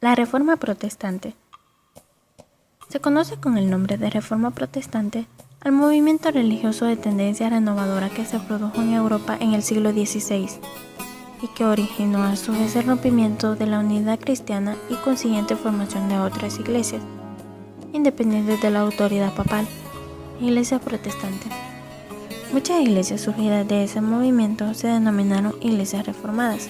La Reforma Protestante. Se conoce con el nombre de Reforma Protestante al movimiento religioso de tendencia renovadora que se produjo en Europa en el siglo XVI y que originó a su vez el rompimiento de la unidad cristiana y consiguiente formación de otras iglesias, independientes de la autoridad papal, iglesias protestantes. Muchas iglesias surgidas de ese movimiento se denominaron iglesias reformadas,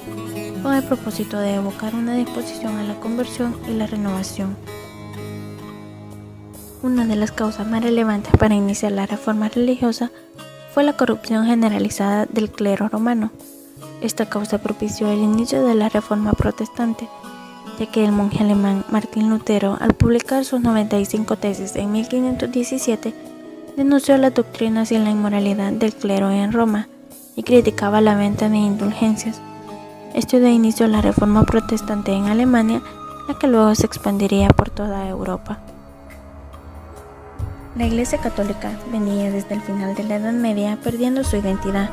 con el propósito de evocar una disposición a la conversión y la renovación. Una de las causas más relevantes para iniciar la reforma religiosa fue la corrupción generalizada del clero romano. Esta causa propició el inicio de la Reforma Protestante, ya que el monje alemán Martín Lutero, al publicar sus 95 tesis en 1517, denunció las doctrinas y la inmoralidad del clero en Roma y criticaba la venta de indulgencias. Esto dio inicio a la Reforma Protestante en Alemania, la que luego se expandiría por toda Europa. La Iglesia Católica venía desde el final de la Edad Media perdiendo su identidad.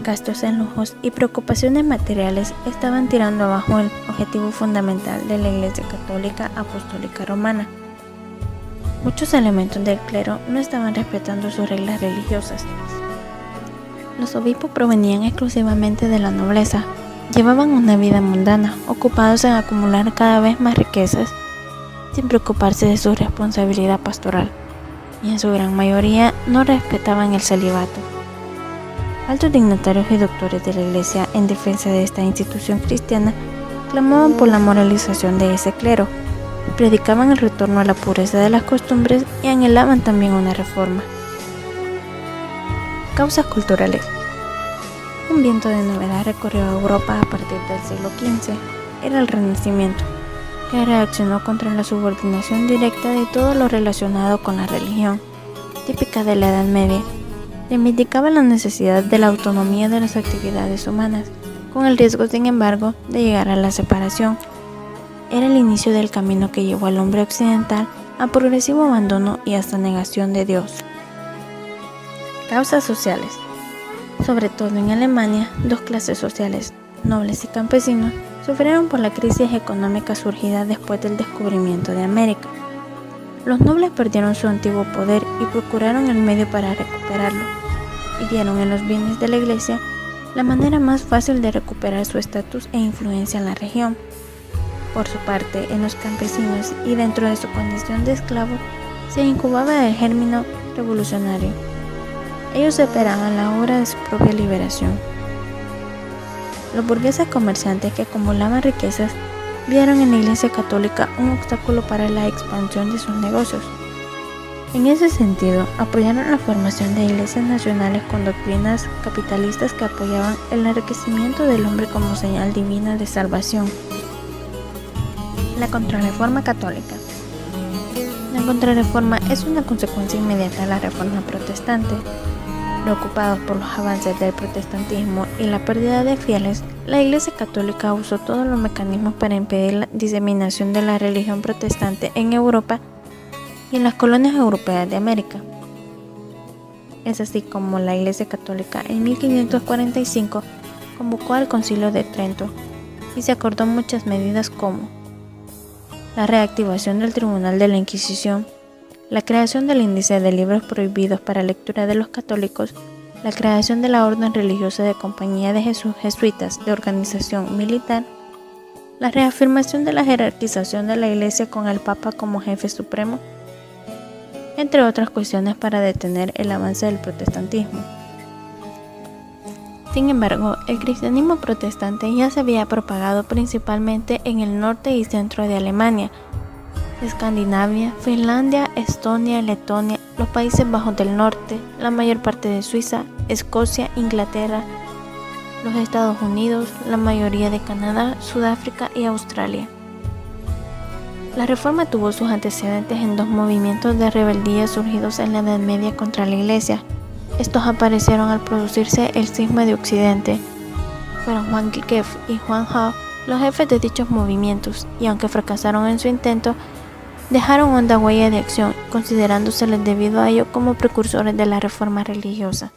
Gastos en lujos y preocupaciones materiales estaban tirando abajo el objetivo fundamental de la Iglesia Católica Apostólica Romana. Muchos elementos del clero no estaban respetando sus reglas religiosas. Los obispos provenían exclusivamente de la nobleza, llevaban una vida mundana, ocupados en acumular cada vez más riquezas, sin preocuparse de su responsabilidad pastoral, y en su gran mayoría no respetaban el celibato. Altos dignatarios y doctores de la Iglesia, en defensa de esta institución cristiana, clamaban por la moralización de ese clero, predicaban el retorno a la pureza de las costumbres y anhelaban también una reforma. Causas culturales. Un viento de novedad recorrió Europa a partir del siglo XV. Era el Renacimiento, que reaccionó contra la subordinación directa de todo lo relacionado con la religión, típica de la Edad Media. Reivindicaba la necesidad de la autonomía de las actividades humanas, con el riesgo, sin embargo, de llegar a la separación. Era el inicio del camino que llevó al hombre occidental a progresivo abandono y hasta negación de Dios. Causas sociales. Sobre todo en Alemania, dos clases sociales, nobles y campesinos, sufrieron por la crisis económica surgida después del descubrimiento de América. Los nobles perdieron su antiguo poder y procuraron el medio para recuperarlo, y vieron en los bienes de la Iglesia la manera más fácil de recuperar su estatus e influencia en la región. Por su parte, en los campesinos y dentro de su condición de esclavos, se incubaba el germen revolucionario. Ellos esperaban la hora de su propia liberación. Los burgueses comerciantes que acumulaban riquezas vieron en la Iglesia Católica un obstáculo para la expansión de sus negocios. En ese sentido, apoyaron la formación de iglesias nacionales con doctrinas capitalistas que apoyaban el enriquecimiento del hombre como señal divina de salvación. La Contrarreforma Católica. La Contrarreforma es una consecuencia inmediata de la Reforma Protestante. Preocupados por los avances del protestantismo y la pérdida de fieles, la Iglesia Católica usó todos los mecanismos para impedir la diseminación de la religión protestante en Europa y en las colonias europeas de América. Es así como la Iglesia Católica en 1545 convocó al Concilio de Trento y se acordó muchas medidas como la reactivación del Tribunal de la Inquisición, la creación del índice de libros prohibidos para lectura de los católicos, la creación de la Orden Religiosa de Compañía de Jesús Jesuitas de organización militar, la reafirmación de la jerarquización de la Iglesia con el Papa como jefe supremo, entre otras cuestiones para detener el avance del protestantismo. Sin embargo, el cristianismo protestante ya se había propagado principalmente en el norte y centro de Alemania, Escandinavia, Finlandia, Estonia, Letonia, los Países Bajos del Norte, la mayor parte de Suiza, Escocia, Inglaterra, los Estados Unidos, la mayoría de Canadá, Sudáfrica y Australia. La reforma tuvo sus antecedentes en dos movimientos de rebeldía surgidos en la Edad Media contra la Iglesia. Estos aparecieron al producirse el cisma de Occidente. Fueron Juan Wycliffe y Juan Huss los jefes de dichos movimientos, y aunque fracasaron en su intento, dejaron honda huella de acción, considerándoseles debido a ello como precursores de la reforma religiosa.